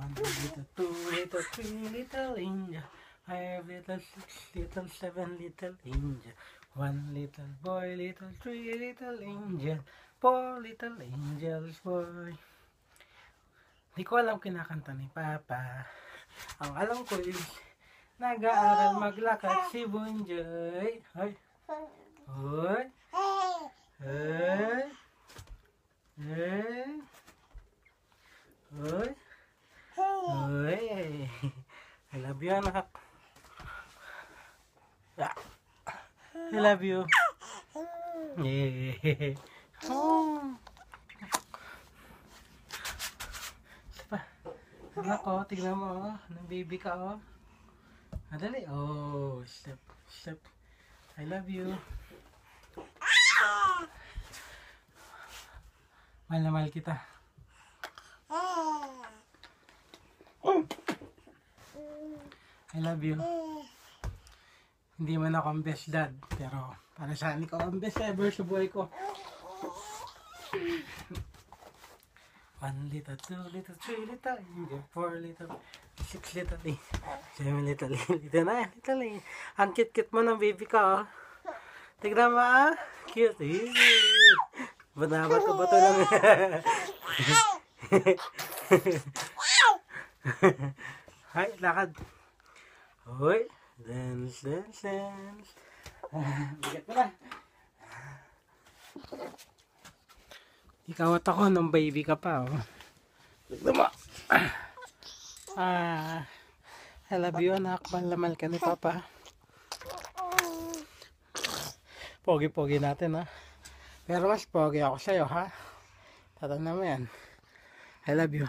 One little, two little, three little angel. Five little, six little, seven little angel. One little boy, little, three little angel. Four little angels, boy. Di ko alam kinakanta ni Papa. Ang alam ko is nag-aaral maglakad si Bunjoy. Hoy. Hoy. Hoy. Hoy. Hoy. Hoy. I love you, anak. I love you. Yeah. Oh. Sapa. Anak ko, tignan mo, oh. Nang baby ka, oh. Madali. Oh, step, step. I love you. Mahal na mahal kita. I love you. Hindi man ako ang best dad, pero para saan ikaw ang best ever sa buhay ko. 1 little, 2 little, 3 little, 4 little, 6 little, 7 little, 8 little, 9 little. Ang cute-cute mo ng baby ka, oh. Tignan mo, ah. Cute. Bato lang. Hay, lakad. Hoy. Dance. Bigat mo na. Ikaw at ako nung baby ka pa, oh. Tignan mo. I love you, anak. Malamal ka ni Papa. Pogi-pogi natin, ha. Pero mas pogi ako sa'yo, ha. Tatanda mo yan. I love you.